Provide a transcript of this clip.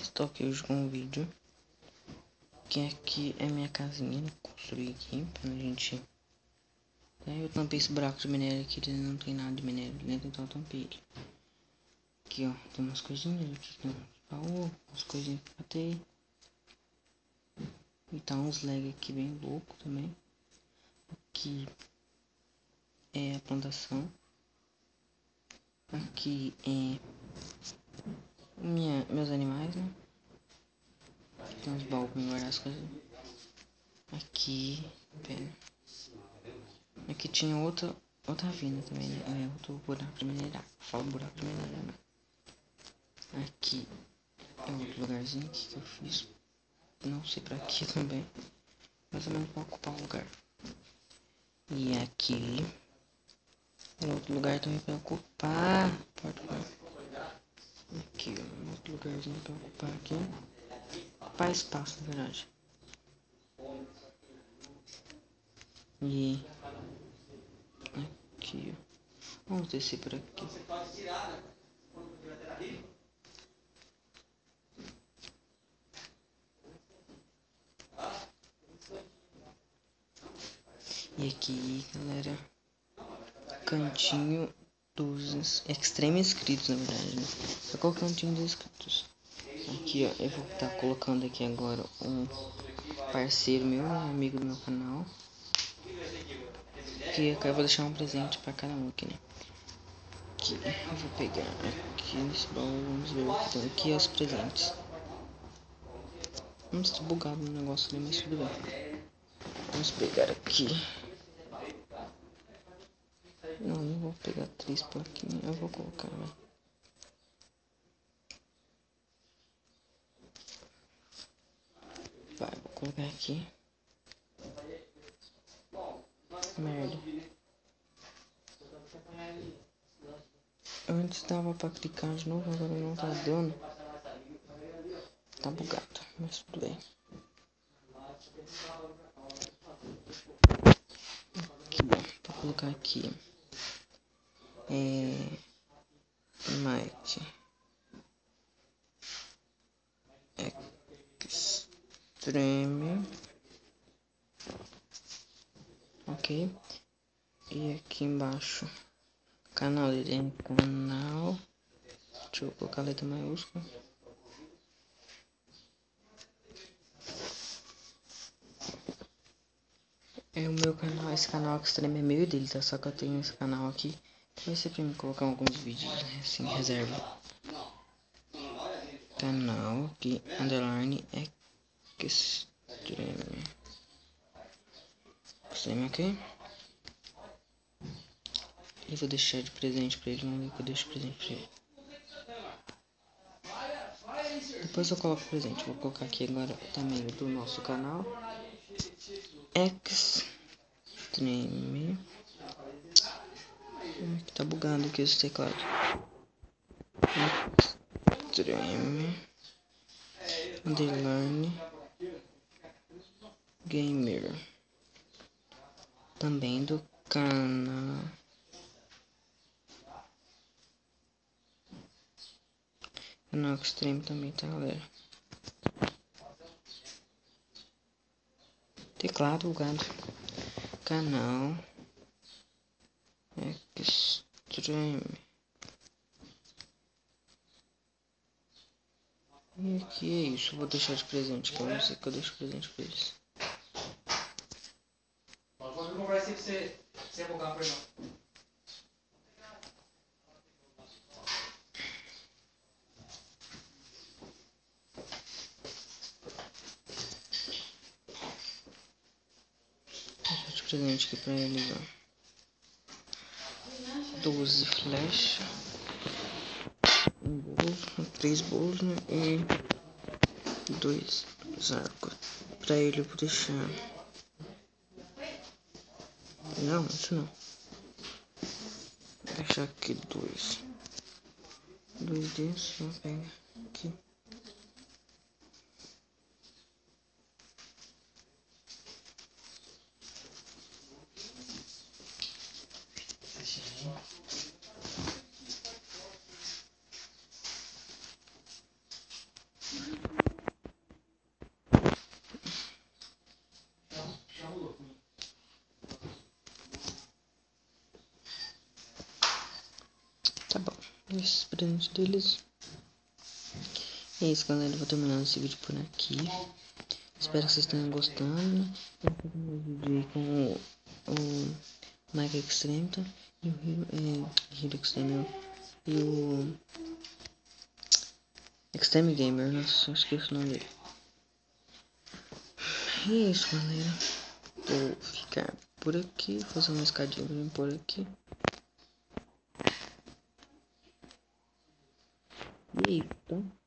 Estou aqui hoje com um vídeo que aqui é minha casinha, né? Construí aqui pra gente. Aí eu tampei esse buraco de minério aqui, ele não tem nada de minério dentro, então eu tampei ele. Aqui ó, tem umas coisinhas aqui, tem um baú, umas coisinhas que eu batei. E tá uns lag aqui bem louco também. Aqui é a plantação. Aqui é meus animais, né? Tem uns baús pra guardar as coisas. Aqui, pera. Aqui tinha outra vina também, né? É outro buraco de minerar. Fala buraco de minerar, né? Aqui é outro lugarzinho aqui que eu fiz. Não sei pra aqui também. Mais ou menos pra ocupar um lugar. E aqui é outro lugar também pra ocupar. Pode ver. Aqui, ó, outro lugarzinho pra ocupar aqui. Ocupar espaço, na verdade. E aqui, ó. Vamos descer por aqui. E aqui, galera, cantinho dos extreme inscritos, na verdade, né? Só qual cantinho dos inscritos. Aqui, ó, eu vou estar colocando aqui agora um parceiro meu, um amigo do meu canal. Que eu vou deixar um presente pra cada um aqui, né? Aqui, eu vou pegar aqui nesse baú, vamos ver o que tem aqui, os presentes. Não está bugado o negócio ali, mas tudo bem. Vamos pegar aqui. Não vou pegar 3 plaquinhas, eu vou colocar, né? Vai, vou colocar aqui. Merda. Antes dava pra clicar de novo, agora não tá dando. Tá bugado, mas tudo bem. Aqui, vou colocar aqui. Might Extreme. Ok. E aqui embaixo. Canal dele é canal. Deixa eu colocar a letra maiúscula. É o meu canal, esse canal Extreme é meu e dele, tá? Só que eu tenho esse canal aqui. Vai ser pra mim colocar alguns vídeos, né? Assim, reserva. Canal aqui, underline Extreme. Extreme, ok? E vou deixar de presente pra ele, vamos ver que eu deixo presente pra ele. Depois eu coloco o presente, vou colocar aqui agora também do nosso canal. Extreme. Que tá bugando aqui esse teclado. Extreme. Underline. Gamer. Também do canal. Canal Extreme também, tá, galera? Teclado bugado. Canal Extreme. E aqui é isso. Vou deixar de presente, que eu não sei que eu deixo presente pra eles. Pode comprar esse que você bugar pra ele. Deixa de presente aqui pra eles, ó. 12 flash. Um bolo, 3 bolos, né? E 2 arcos. Pra ele eu vou deixar. Não, isso não. Vou deixar aqui 2. 2 desses, vou pegar aqui. Tá bom. Esses presentes deles. É isso, galera. Eu vou terminando esse vídeo por aqui. Espero que vocês tenham gostado. Eu vou fazer um vídeo aí com o Mike Extreme, tá? E o Hero Extreme e o Extreme Gamer. Nossa, eu esqueci o nome dele. E é isso, galera. Vou ficar por aqui. Fazer uma escadinha por aqui. E aí, tá?